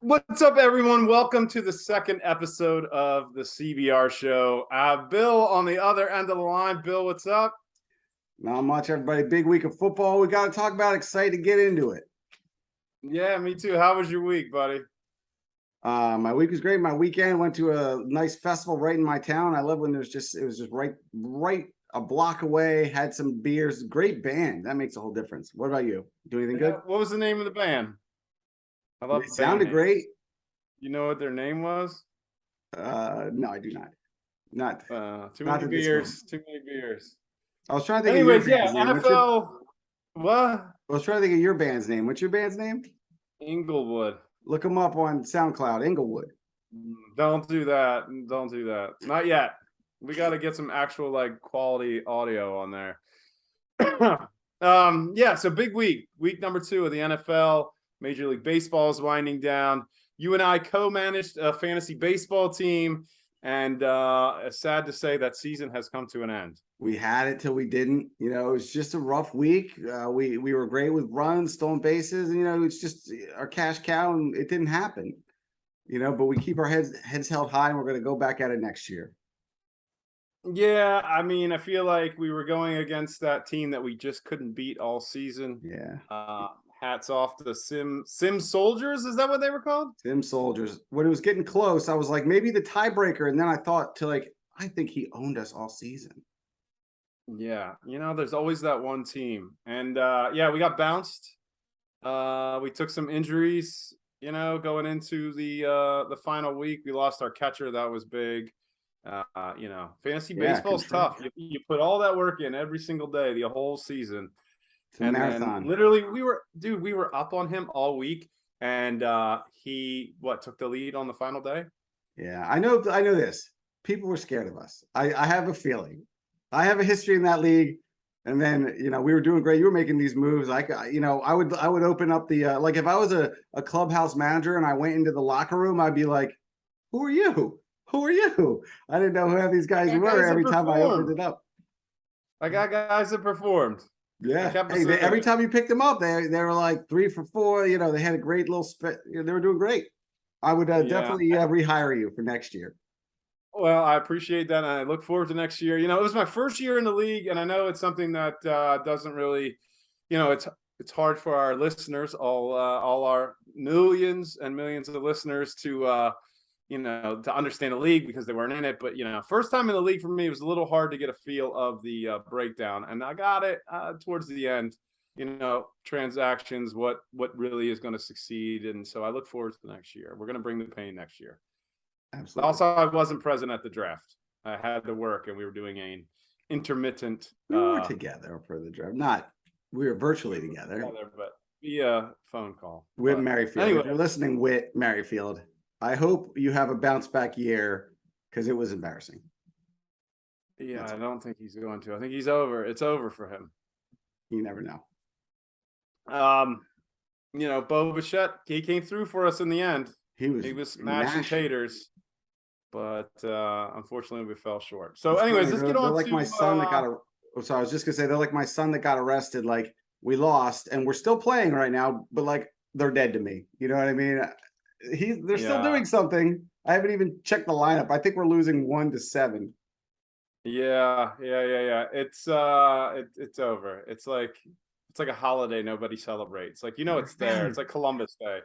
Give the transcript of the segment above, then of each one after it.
What's up, everyone? Welcome to the second episode of the CBR Show. Bill on the other end of the line. Bill, what's up? Not much, everybody. Big week of football. We got to talk about. Excited to get into it. Yeah, me too. How was your week, buddy? My week was great. My weekend went to a nice festival right in my town. I love when it was just right a block away. Had some beers. Great band. That makes a whole difference. What about you? Do anything good? What was the name of the band? I love It sounded great. You know what their name was? No, I do not. Not too many beers. Too many beers. I was trying to think. Anyways, yeah, NFL. What? I was trying to think of your band's name. What's your band's name? Inglewood. Look them up on SoundCloud. Inglewood. Don't do that. Don't do that. Not yet. We got to get some actual quality audio on there. Yeah. So big week number 2 of the NFL. Major League Baseball is winding down. You and I co-managed a fantasy baseball team, and it's sad to say that season has come to an end. We had it till we didn't. It was just a rough week. We were great with runs, stolen bases, and it's just our cash cow, and it didn't happen. But we keep our heads held high, and we're going to go back at it next year. Yeah, I mean, I feel like we were going against that team that we just couldn't beat all season. Yeah. Hats off to the Sim Soldiers. Is that what they were called? Sim Soldiers. When it was getting close, I was like, maybe the tiebreaker. And then I thought I think he owned us all season. Yeah. There's always that one team. And yeah, we got bounced. We took some injuries, going into the final week. We lost our catcher. That was big. Fantasy baseball's tough. You put all that work in every single day, the whole season. And marathon. Then literally we were up on him all week, and he took the lead on the final day. Yeah, I know this. People were scared of us. I have a feeling. I have a history in that league, and then we were doing great. You were making these moves. I would open up the if I was a clubhouse manager and I went into the locker room, I'd be like, "Who are you? Who are you?" I didn't know who these guys were every time I opened it up. I got guys that performed. Yeah. Hey, every time you picked them up, they were like 3 for 4. They had a great little they were doing great. I would definitely rehire you for next year. Well, I appreciate that, and I look forward to next year. It was my first year in the league, and I know it's something that doesn't really, it's hard for our listeners, all our millions and millions of listeners to understand the league because they weren't in it. But, first time in the league for me, it was a little hard to get a feel of the breakdown. And I got it towards the end, transactions, what really is going to succeed. And so I look forward to the next year. We're going to bring the pain next year. Absolutely. Also, I wasn't present at the draft. I had to work, and we were doing an intermittent. We were together for the draft. We were virtually together. But via phone call. Whit Merrifield. Anyway, if you're listening, Whit Merrifield, I hope you have a bounce back year because it was embarrassing. Yeah, I don't think he's going to. I think he's over. It's over for him. You never know. Bo Bichette, he came through for us in the end. He was mashing taters, but unfortunately we fell short. So, anyways, let's get on. They're like my son that got. I was just gonna say they're like my son that got arrested. Like we lost, and we're still playing right now, but they're dead to me. You know what I mean? They're still doing something. I haven't even checked the lineup. I think we're losing 1-7. Yeah. It's over. It's like a holiday nobody celebrates. It's there. It's like Columbus Day.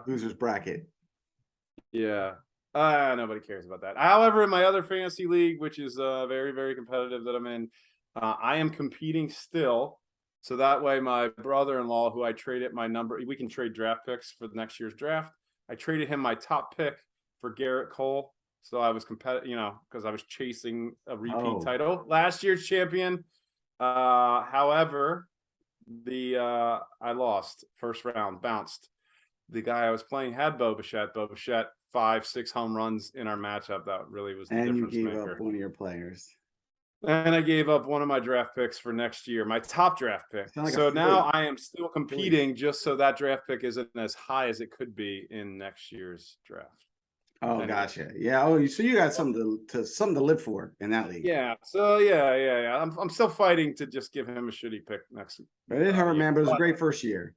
Losers bracket. Yeah. Nobody cares about that. However, in my other fantasy league, which is very, very competitive that I'm in, I am competing still. So that way, my brother-in-law, who I traded my number, we can trade draft picks for the next year's draft. I traded him my top pick for Garrett Cole. So I was competitive, because I was chasing a repeat title. Last year's champion. However, I lost first round, bounced. The guy I was playing had Bo Bichette. Bo Bichette, 5-6 home runs in our matchup. That really was the difference maker. And you gave up one of your players. And I gave up one of my draft picks for next year, my top draft pick. So now I am still competing just so that draft pick isn't as high as it could be in next year's draft. Oh, gotcha. Yeah. Oh, so you got something to live for in that league. Yeah. So yeah. I'm still fighting to just give him a shitty pick next week. But it hurt, man. But it was a great first year.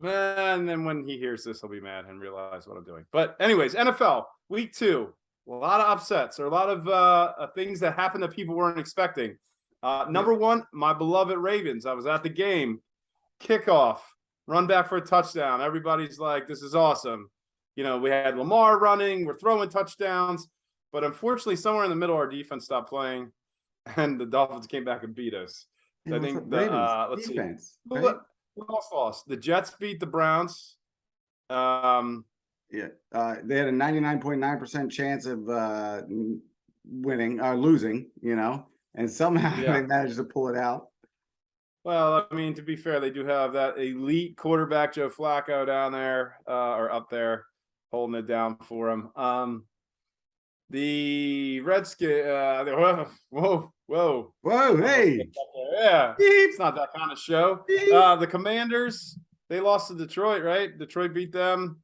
And then when he hears this, he'll be mad and realize what I'm doing. But anyways, NFL week 2, a lot of upsets or a lot of things that happened that people weren't expecting. Number 1, my beloved Ravens. I was at the game, kickoff, run back for a touchdown. Everybody's like, this is awesome. You know, we had Lamar running, we're throwing touchdowns, but unfortunately, somewhere in the middle, our defense stopped playing, and the Dolphins came back and beat us. Yeah, I think the let's defense, see, right? who else lost? The Jets beat the Browns. Yeah, they had a 99.9% chance of winning or losing, you know, and somehow Yeah. they managed to pull it out. Well, I mean, to be fair, they do have that elite quarterback, Joe Flacco, down there or up there, holding it down for him. The Redskins, whoa, Hey, yeah, beep, it's not that kind of show. beep. The Commanders, they lost to Detroit, right? Detroit beat them.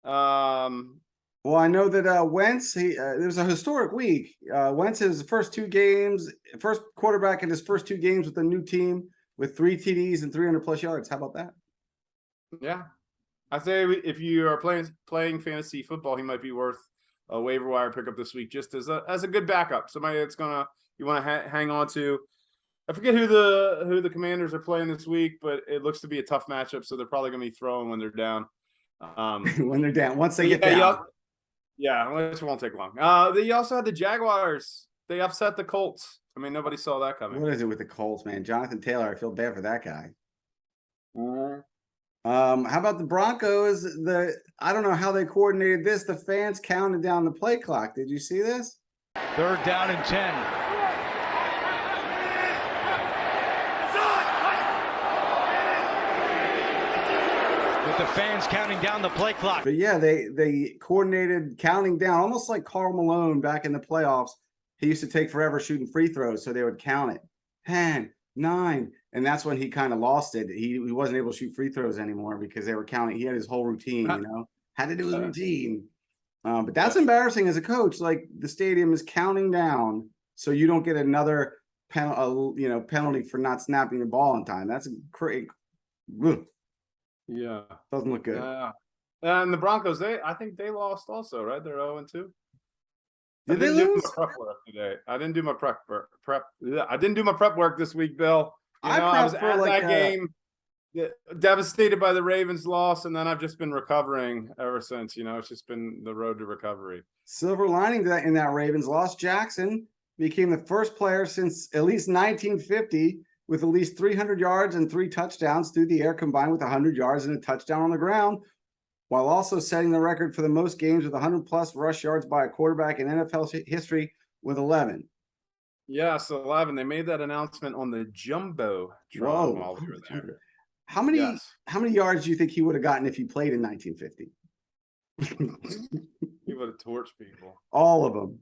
Well, I know that Wentz, it was a historic week. Wentz his first 2 games, first quarterback in his first 2 games with a new team with 3 TDs and 300 plus yards. How about that? Yeah, I say if you are playing fantasy football, he might be worth a waiver wire pickup this week, just as a good backup. Somebody that's you want to hang on to. I forget who the Commanders are playing this week, but it looks to be a tough matchup, so they're probably going to be throwing when they're down. When they're down, once they get down. Yeah, which won't take long. They also had the Jaguars. They upset the Colts. I mean, nobody saw that coming. What is it with the Colts, man? Jonathan Taylor, I feel bad for that guy. Mm-hmm. How about the Broncos? I don't know how they coordinated this. The fans counted down the play clock. Did you see this? 3rd down and 10. With the fans counting down the play clock. But yeah, they coordinated counting down, almost like Karl Malone back in the playoffs. He used to take forever shooting free throws, so they would count it. 10, 9. And that's when he kind of lost it. He wasn't able to shoot free throws anymore because they were counting. He had his whole routine, you know, had to do his routine. But that's embarrassing as a coach. Like the stadium is counting down, so you don't get another penalty for not snapping the ball in time. That's great. Yeah, Doesn't look good. Yeah, and the Broncos, I think they lost also, right? They're 0-2. Did they lose? My prep work today. I didn't do my prep. I didn't do my prep work this week, Bill. I was at that game, devastated by the Ravens' loss, and then I've just been recovering ever since. You know, it's just been the road to recovery. Silver lining to that in that Ravens loss, Jackson became the first player since at least 1950 with at least 300 yards and 3 touchdowns through the air, combined with 100 yards and a touchdown on the ground, while also setting the record for the most games with 100-plus rush yards by a quarterback in NFL history with 11. Yes, 11. They made that announcement on the Jumbotron while we were there. How many yards do you think he would have gotten if he played in 1950? He would have torched people. All of them.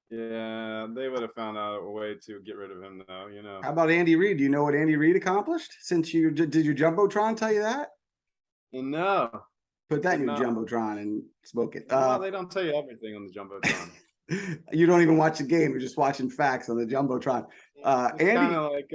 Yeah, they would have found out a way to get rid of him, though. You know. How about Andy Reid? Do you know what Andy Reid accomplished since did your Jumbotron tell you that? No. Put that in your Jumbotron and smoke it. Well, they don't tell you everything on the Jumbotron. You don't even watch the game. You're just watching facts on the Jumbotron. It's kind of like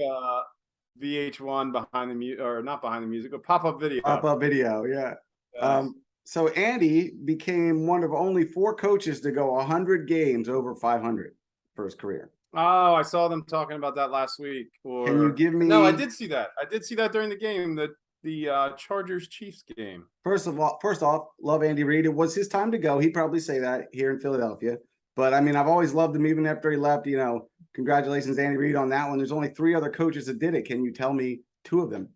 VH1 behind the music, or not behind the music, but pop-up video. Pop-up video, yeah. Yes. So Andy became one of only 4 coaches to go 100 games over 500 for his career. Oh, I saw them talking about that last week. Can you give me? No, I did see that. I did see that during the game, the Chargers-Chiefs game. First off, love Andy Reid. It was his time to go. He'd probably say that here in Philadelphia. But I mean, I've always loved him even after he left. You know, congratulations, Andy Reid, on that one. There's only 3 other coaches that did it. Can you tell me 2 of them?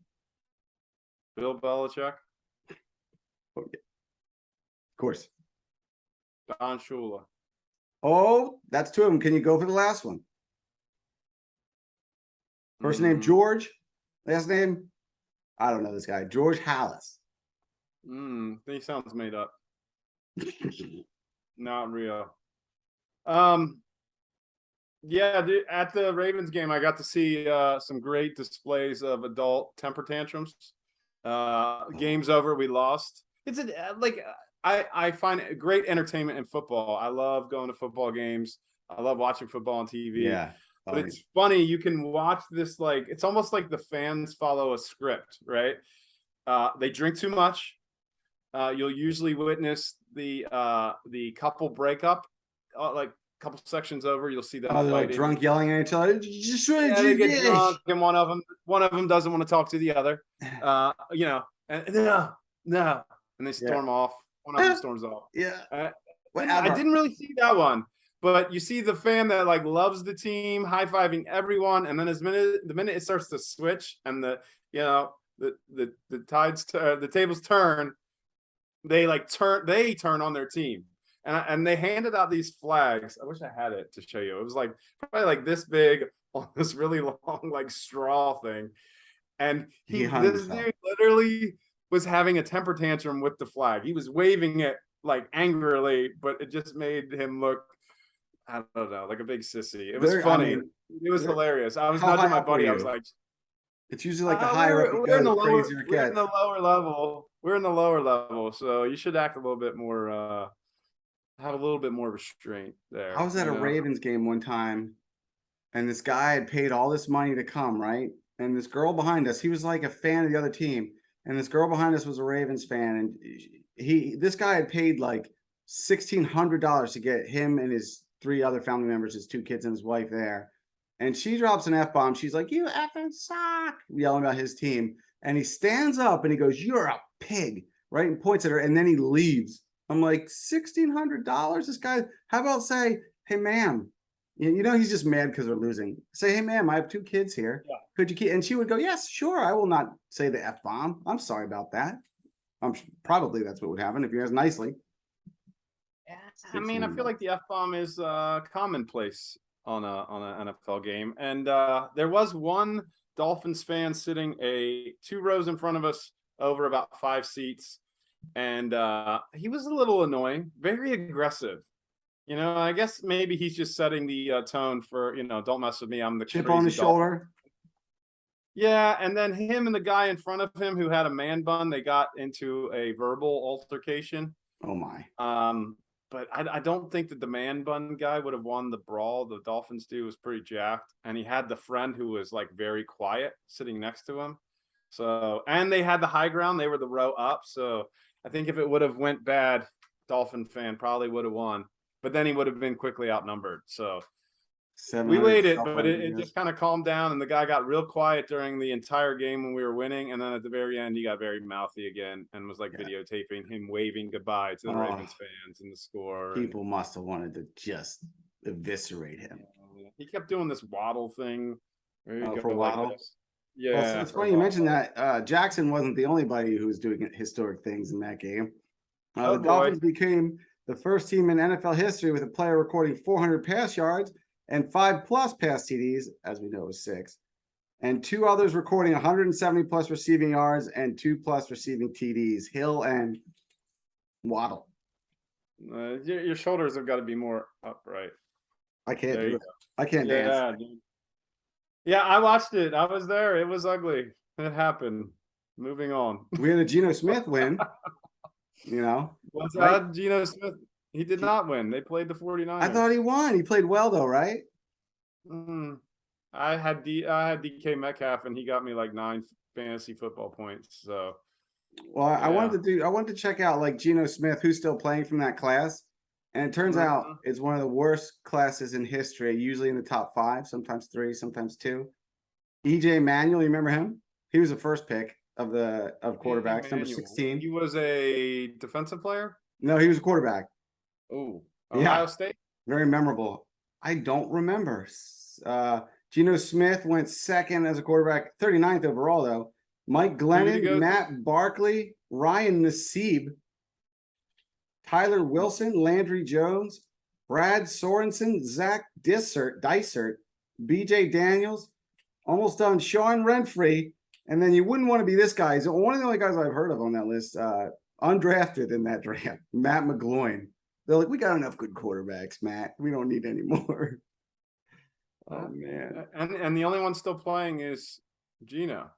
Bill Belichick. Oh, yeah. Of course. Don Shula. Oh, that's 2 of them. Can you go for the last one? First name George. Last name, I don't know this guy. George Halas. He sounds made up. Not real. Yeah, dude, at the Ravens game, I got to see some great displays of adult temper tantrums. Game's over, we lost. It's I find it great entertainment in football. I love going to football games. I love watching football on TV. Yeah. But it's funny, you can watch this, like, it's almost like the fans follow a script, right? They drink too much. You'll usually witness the couple breakup, like a couple sections over. You'll see them Oh, they're like fighting. drunk, yelling at each other. Yeah, they get drunk, and one of them doesn't want to talk to the other. And no, and they storm off. One of them storms off. Yeah. I Whatever. didn't really see that one, but you see the fan that like loves the team, high-fiving everyone, and then the minute it starts to switch and the tables turn, they turn on their team. And they handed out these flags. I wish I had it to show you. It was like probably like this big on this really long like straw thing. And this dude literally was having a temper tantrum with the flag. He was waving it like angrily, but it just made him look, I don't know, like a big sissy. It was funny. It was hilarious. I was nudging my buddy. I was like, it's usually like the higher up you go, the crazier it gets. We're in the lower level. We're in the lower level, so you should act a little bit more have a little bit more restraint there. I was at a Ravens game one time, and this guy had paid all this money to come, right? And this girl behind us, he was like a fan of the other team, and this girl behind us was a Ravens fan, and this guy had paid like $1,600 to get him and his 3 other family members, his 2 kids and his wife there. And she drops an F-bomb. She's like, "You effing suck," yelling about his team. And he stands up and he goes, "You're a pig," right? And points at her, and then he leaves. I'm like, $1,600? This guy, how about say, "Hey, ma'am," he's just mad because they're losing. Say, "Hey, ma'am, I have 2 kids here. Yeah. Could you keep?" And she would go, "Yes, sure. I will not say the F-bomb. I'm sorry about that." Probably that's what would happen if you asked nicely. Yeah, I mean, I feel like the F-bomb is commonplace on an NFL game. And there was one Dolphins fan sitting 2 rows in front of us over about 5 seats. And he was a little annoying, very aggressive. I guess maybe he's just setting the tone for, don't mess with me. I'm the chip on the shoulder. Yeah, and then him and the guy in front of him who had a man bun, they got into a verbal altercation. Oh my. But I don't think that the man bun guy would have won the brawl. The Dolphins dude was pretty jacked, and he had the friend who was like very quiet sitting next to him. So, and they had the high ground. They were the row up. So I think if it would have went bad, Dolphin fan probably would have won. But then he would have been quickly outnumbered. So we waited, but it just kind of calmed down, and the guy got real quiet during the entire game when we were winning. And then at the very end, he got very mouthy again and was like videotaping him waving goodbye to the Ravens fans and the score. People must have wanted to just eviscerate him. He kept doing this waddle thing. For Waddle? Like yeah. Well, it's funny you mentioned that. Jackson wasn't the only buddy who was doing historic things in that game. The Dolphins became the first team in NFL history with a player recording 400 pass yards and 5+ pass TDs, as we know it was 6, and 2 others recording 170+ receiving yards and 2+ receiving TDs, Hill and Waddle. Your shoulders have got to be more upright. I can't do it. I can't dance. Dude. Yeah, I watched it. I was there. It was ugly. It happened. Moving on. We had a Geno Smith win. Was that Geno Smith? He did not win. They played the 49ers. I thought he won. He played well though, right? I had DK Metcalf, and he got me like 9 fantasy football points. So, well, yeah. I wanted to check out like Geno Smith, who's still playing from that class, and it turns out it's one of the worst classes in history. Usually in the top 5, sometimes 3, sometimes 2. EJ Manuel, you remember him? He was the first pick of quarterbacks, number 16. He was a defensive player? No, he was a quarterback. Oh, Ohio State? Very memorable. I don't remember. Geno Smith went 2nd as a quarterback, 39th overall, though. Mike Glennon, Matt Barkley, Ryan Nassib, Tyler Wilson, Landry Jones, Brad Sorensen, Zach Dysert, BJ Daniels, almost done, Sean Renfree, and then you wouldn't want to be this guy. He's one of the only guys I've heard of on that list, undrafted in that draft, Matt McGloin. They're like, "We got enough good quarterbacks, Matt. We don't need any more." Oh man! And the only one still playing is Geno.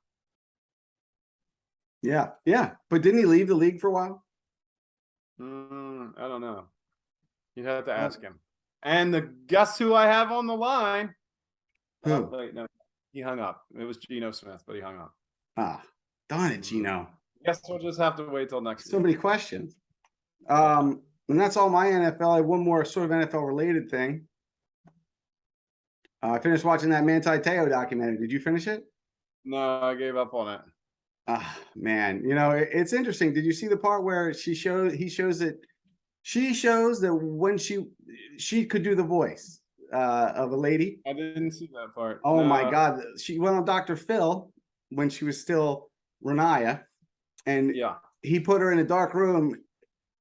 Yeah. But didn't he leave the league for a while? I don't know. You'd have to ask him. And guess who I have on the line? Who? Wait, no, he hung up. It was Geno Smith, but he hung up. Darn it, Geno. Guess we'll just have to wait till next So week. many questions. And that's all my NFL. I have one more sort of NFL related thing. I finished watching that Manti Te'o documentary. Did you finish it? No, I gave up on it. Man, you know, it's interesting. Did you see the part where he shows that when she could do the voice of a lady? I didn't see that part. Oh my No. God. She went on Dr. Phil when she was still Renaya, and Yeah. he put her in a dark room.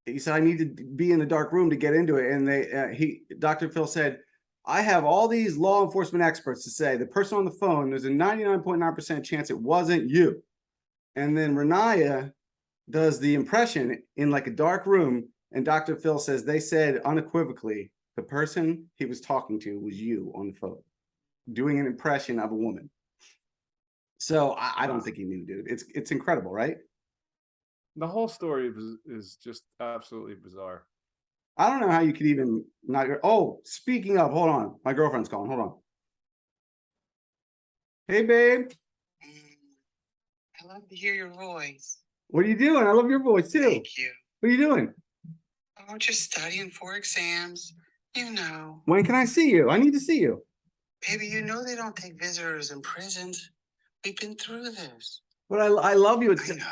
He said, I need to be in a dark room to get into it. And Dr. Phil said, I have all these law enforcement experts to say the person on the phone, there's a 99.9% chance it wasn't you. And then Renaya does the impression in like a dark room. And Dr. Phil says, they said unequivocally, the person he was talking to was you on the phone, doing an impression of a woman. So I don't think he knew, dude. It's incredible, right? The whole story is just absolutely bizarre. I don't know how you could even not. Oh, speaking of, hold on. My girlfriend's calling. Hold on. Hey, babe. I love to hear your voice. What are you doing? I love your voice too. Thank you. What are you doing? Oh, just studying for exams. You know. When can I see you? I need to see you. Baby, you know they don't take visitors in prisons. We've been through this. But I love you. I know.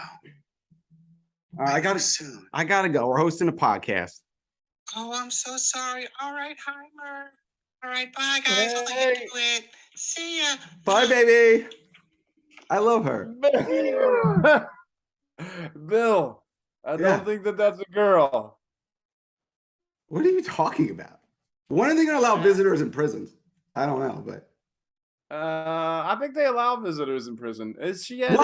All right, Soon. I gotta go. We're hosting a podcast. Oh, I'm so sorry. All right, hi, Murph. All right, bye, guys. I'll let you do it. See ya. Bye, baby. I love her. Bill, I don't think that's a girl. What are you talking about? When are they going to allow visitors in prisons? I don't know, but I think they allow visitors in prison. Is she at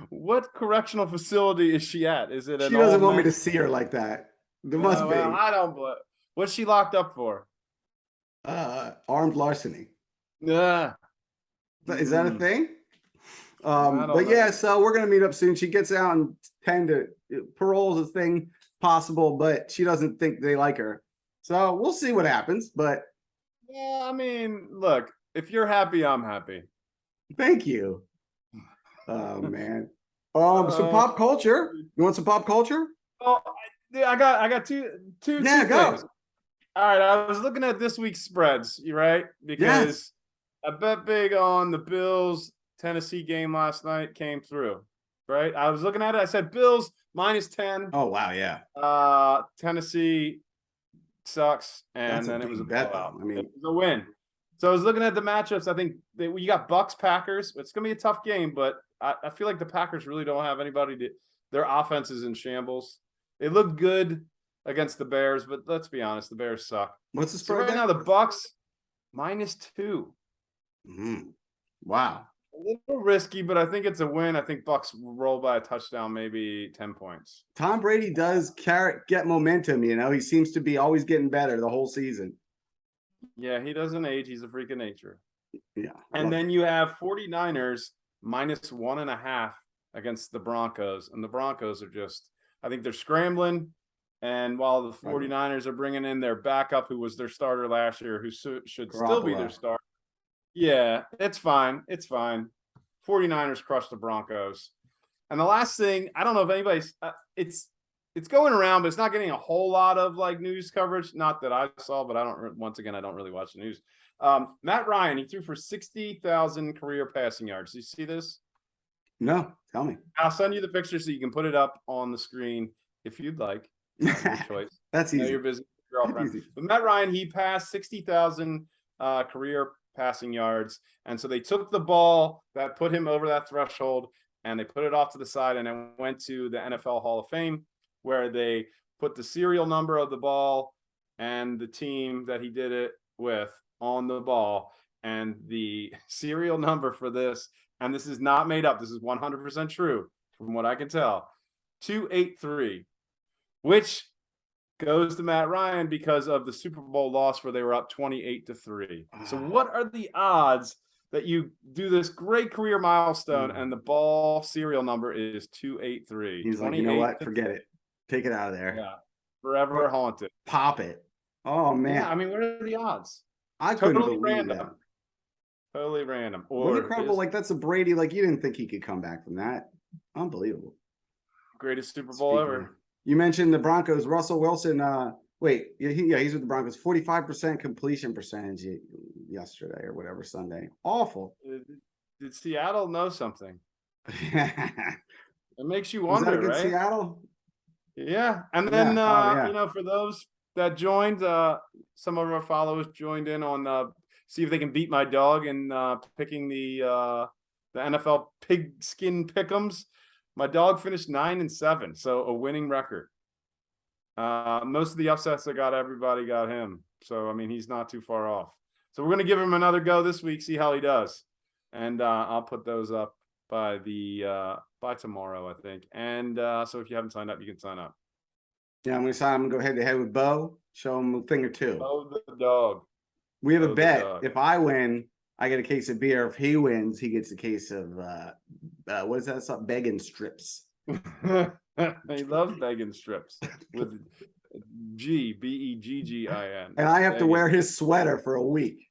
what correctional facility is she at? Is it? She doesn't want me to see her like that. There must be. Well, I don't. What's she locked up for? Armed larceny. Yeah. Is that a thing? I don't But know. yeah, so we're gonna meet up soon. She gets out and parole's a thing possible, but she doesn't think they like her. So we'll see what happens. But Yeah, I mean, look, if you're happy, I'm happy. thank you. Oh man. Some pop culture. You want some pop culture? Oh, I got two Yeah, go. things. All right, I was looking at this week's spreads, you right? Because I bet big on the Bills Tennessee game last night came through, right? I was looking at it. I said Bills -10. Oh wow, yeah. Tennessee sucks, and That's a then it was a big bet, blowout. though. I mean, it was a win. So I was looking at the matchups. I think you got Bucks Packers. It's gonna be a tough game, but I feel like the Packers really don't have anybody their offense is in shambles. It looked good against the Bears, but let's be honest, the Bears suck. What's the So spread right now, the Bucks -2. Wow. A little risky, but I think it's a win. I think Bucks roll by a touchdown, maybe 10 points. Tom Brady does get momentum, you know. He seems to be always getting better the whole season. Yeah, he doesn't age. He's a freak of nature. Yeah. And then you have 49ers -1.5 against the Broncos. And the Broncos are just, I think they're scrambling. And while the 49ers are bringing in their backup, who was their starter last year, who should still be their starter. Yeah, it's fine. It's fine. 49ers crushed the Broncos. And the last thing, I don't know if anybody's it's going around, but it's not getting a whole lot of like news coverage. Not that I saw, but I don't really watch the news. Matt Ryan, he threw for 60,000 career passing yards. Do you see this? No, tell me. I'll send you the picture so you can put it up on the screen if you'd like. Your choice. That's easy. I know you're busy with your girlfriend. But Matt Ryan, he passed 60,000 career passing yards. And so they took the ball that put him over that threshold and they put it off to the side and it went to the NFL Hall of Fame, where they put the serial number of the ball and the team that he did it with on the ball. And the serial number for this, and this is not made up, this is 100% true from what I can tell, 283, which goes to Matt Ryan because of the Super Bowl loss where they were up 28-3. So what are the odds that you do this great career milestone and the ball serial number is 283? He's like, you know what? Forget it. Take it out of there. Yeah. Forever haunted. Pop it. Oh man. Yeah, I mean, what are the odds? I couldn't Totally believe random. that. Totally random. What incredible, like that's a Brady, like you didn't think he could come back from that. Unbelievable. Greatest Super Bowl Speaking ever. of- You mentioned the Broncos. Russell Wilson. Wait, he's with the Broncos. 45% completion percentage yesterday or whatever Sunday. Awful. Did Seattle know something? It makes you Was that wonder, against right? Seattle? Yeah. And then Yeah. for those that joined, some of our followers joined in on see if they can beat my dog in picking the NFL pigskin pick'ems. My dog finished 9-7, so a winning record. Most of the upsets that got everybody got him. So I mean, he's not too far off. So we're gonna give him another go this week, see how he does. And I'll put those up by tomorrow, I think. And so if you haven't signed up, you can sign up. Yeah, I'm gonna go head to head with Bo. Show him a thing or two. Oh, the dog. We have a the bet. dog. If I win, I get a case of beer. If he wins, he gets a case of what is that? Something begging strips. He loves begging strips with Beggin. And I have to wear his sweater for a week.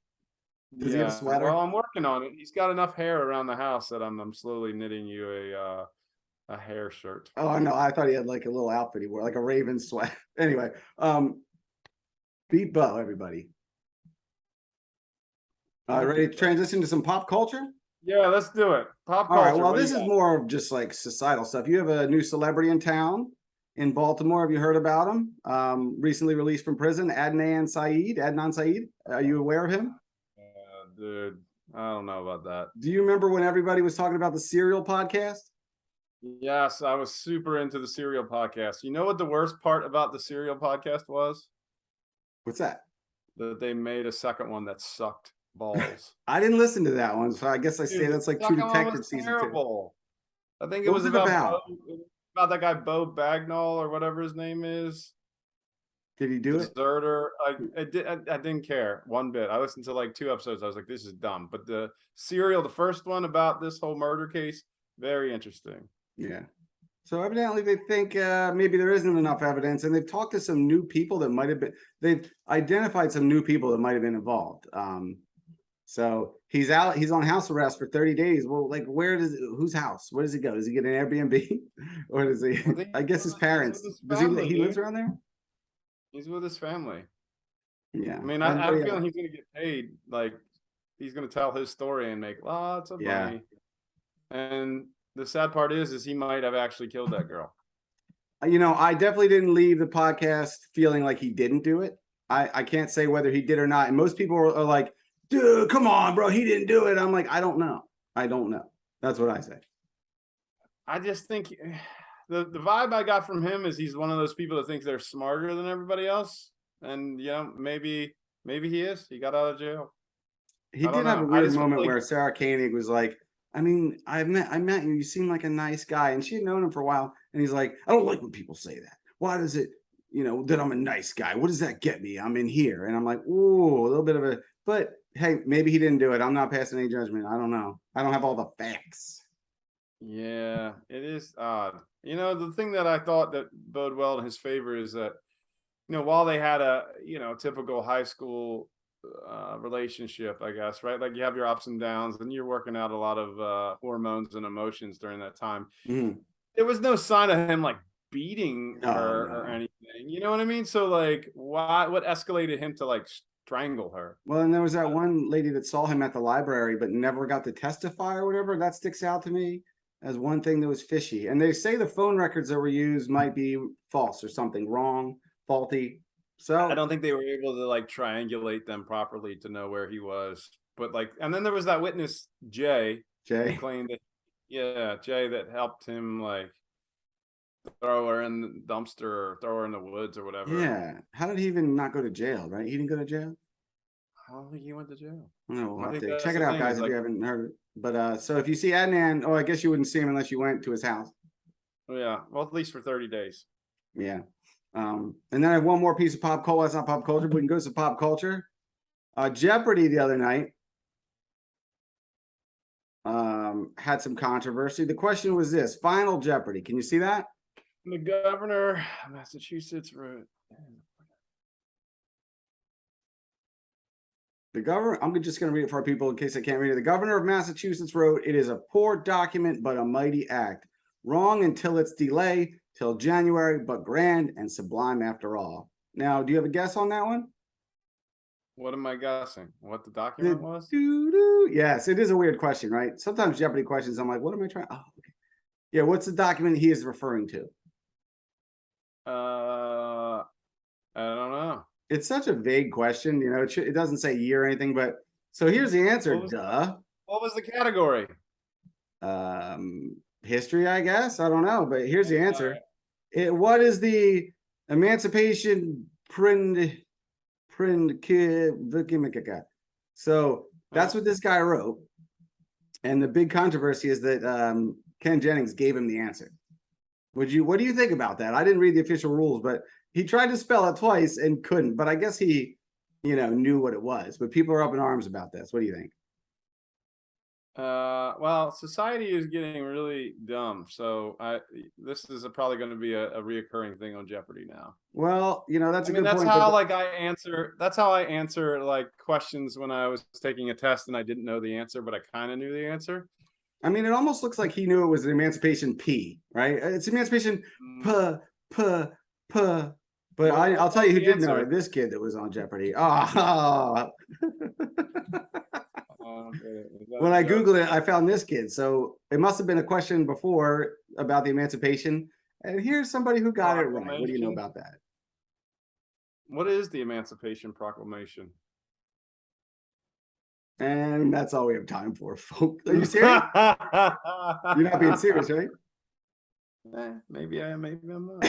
Does he have a sweater? Well, I'm working on it. He's got enough hair around the house that I'm slowly knitting you a hair shirt. Oh no, I thought he had like a little outfit he wore, like a Raven sweat. Anyway, beat Bo, everybody. Ready to transition to some pop culture? Yeah, let's do it. Pop All culture. right. Well, what do this you is got? more of just like societal stuff. You have a new celebrity in town in Baltimore. Have you heard about him? Recently released from prison, Adnan Syed. Are you aware of him? Dude, I don't know about that. Do you remember when everybody was talking about the Serial podcast? Yes, I was super into the Serial podcast. You know what the worst part about the Serial podcast was? What's that? That they made a second one that sucked balls. I didn't listen to that one, so I guess I Dude, say that's like the True second one Detective was season terrible. I think it What was was it about? about that guy Bo Bagnall or whatever his name is. 2. Did he do it? Deserter. I didn't care one bit. I listened to like 2 episodes. I was like, this is dumb. But the Serial, the first one about this whole murder case, very interesting. Yeah. So evidently they think maybe there isn't enough evidence, and they've talked to some new people that might have been. They've identified some new people that might have been involved. So he's out. He's on house arrest for 30 days. Well, like whose house? Where does he go? Does he get an Airbnb, or does he? I guess his parents. Does he lives around there? He's with his family. Yeah. I mean, I have a feeling he's going to get paid. Like he's going to tell his story and make lots of money. And the sad part is he might have actually killed that girl. You know, I definitely didn't leave the podcast feeling like he didn't do it. I can't say whether he did or not. And most people are like, dude, come on, bro, he didn't do it. I'm like, I don't know. That's what I say. I just think the vibe I got from him is he's one of those people that thinks they're smarter than everybody else. And, you know, maybe he is. He got out of jail. He did have a weird moment where Sarah Koenig was like, I mean, I met you. You seem like a nice guy. And she had known him for a while. And he's like, I don't like when people say that. Why does it, that I'm a nice guy? What does that get me? I'm in here. And I'm like, ooh, a little bit of a, but hey, maybe he didn't do it. I'm not passing any judgment. I don't know. I don't have all the facts. Yeah, it is odd. The thing that I thought that bode well in his favor is that, while they had a, typical high school relationship, I guess, right? Like you have your ups and downs and you're working out a lot of hormones and emotions during that time. Mm. There was no sign of him like beating her or anything. You know what I mean? So like what escalated him to like strangle her? Well, and there was that one lady that saw him at the library but never got to testify or whatever. That sticks out to me as one thing that was fishy. And they say the phone records that were used might be false or something wrong, faulty. So I don't think they were able to like triangulate them properly to know where he was. But like, and then there was that witness, Jay. Who claimed that, Jay that helped him like throw her in the dumpster or throw her in the woods or whatever. Yeah. How did he even not go to jail, right? He didn't go to jail? I don't think he went to jail. No, we'll have to check it out, guys, if you haven't heard it. But so if you see Adnan, I guess you wouldn't see him unless you went to his house. Yeah, well, at least for 30 days. Yeah. And then I have one more piece of pop culture. That's not pop culture, but we can go to some pop culture. Jeopardy the other night had some controversy. The question was this: Final Jeopardy. Can you see that? The governor of Massachusetts wrote. The governor, I'm just going to read it for our people in case I can't read it. The governor of Massachusetts wrote, "It is a poor document, but a mighty act. Wrong until it's delay, till January, but grand and sublime after all. Now, do you have a guess on that one? What am I guessing? What the document was? Yes, it is a weird question, right? Sometimes Jeopardy questions, I'm like, what am I trying? Oh, okay. Yeah, what's the document he is referring to? I don't know. It's such a vague question, you know. It doesn't say year or anything, but so here's the answer. What was the category? History, I guess. I don't know, but here's the answer. What is the Emancipation So that's what this guy wrote. And the big controversy is that Ken Jennings gave him the answer. What do you think about that? I didn't read the official rules, but he tried to spell it twice and couldn't. But I guess he, knew what it was. But people are up in arms about this. What do you think? Well, society is getting really dumb. So this is probably going to be a reoccurring thing on Jeopardy now. Well, that's a good that's point. That's how I answer like questions when I was taking a test and I didn't know the answer, but I kind of knew the answer. I mean, it almost looks like he knew it was an Emancipation P, right? It's Emancipation P. But I'll tell you who did know it. This kid that was on Jeopardy. Oh. When I Googled it, I found this kid. So it must have been a question before about the Emancipation. And here's somebody who got it right. What do you know about that? What is the Emancipation Proclamation? And that's all we have time for, folks. Are you serious? You're not being serious, right? Maybe I am, maybe I'm not.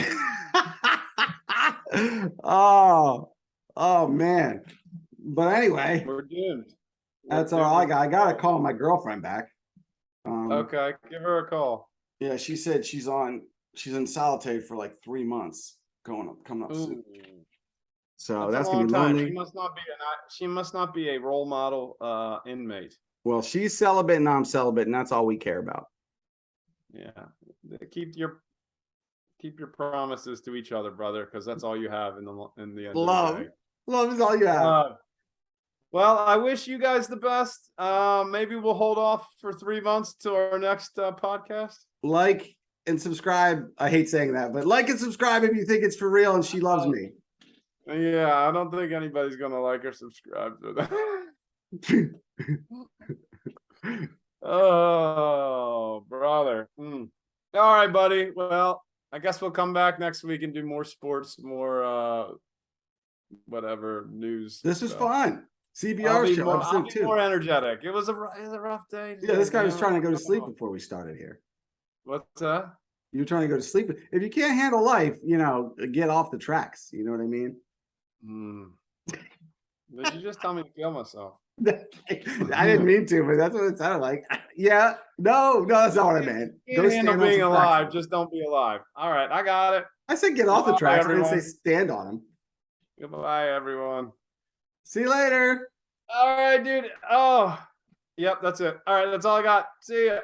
Oh man. But anyway, we're doomed. That's all I got. I gotta call my girlfriend back. Okay, give her a call. Yeah, she said she's in solitary for like 3 months, coming up soon. So that's gonna be lonely. She must not be a role model inmate. Well, she's celibate and I'm celibate, and that's all we care about. Yeah, keep your promises to each other, brother, because that's all you have in the end Love. of the day. Love is all you have. Well, I wish you guys the best. Maybe we'll hold off for 3 months to our next podcast. Like and subscribe. I hate saying that, but like and subscribe if you think it's for real and she loves me. Yeah, I don't think anybody's gonna like or subscribe to that. Oh, brother. All right, buddy. Well, I guess we'll come back next week and do more sports, more whatever news. This was fun. CBR Show. I'll be more energetic. It was a rough day. Yeah, this guy was trying to go to sleep before we started here. What's that? You were trying to go to sleep. If you can't handle life, get off the tracks. You know what I mean? Did you just tell me to kill myself? I didn't mean to, but that's what it sounded like. Yeah. No, that's not what I meant. Go stand on being alive. Tracks. Just don't be alive. All right, I got it. I said get off the tracks. I didn't say stand on them. Goodbye, everyone. See you later. All right, dude. Oh, yep, that's it. All right, that's all I got. See ya.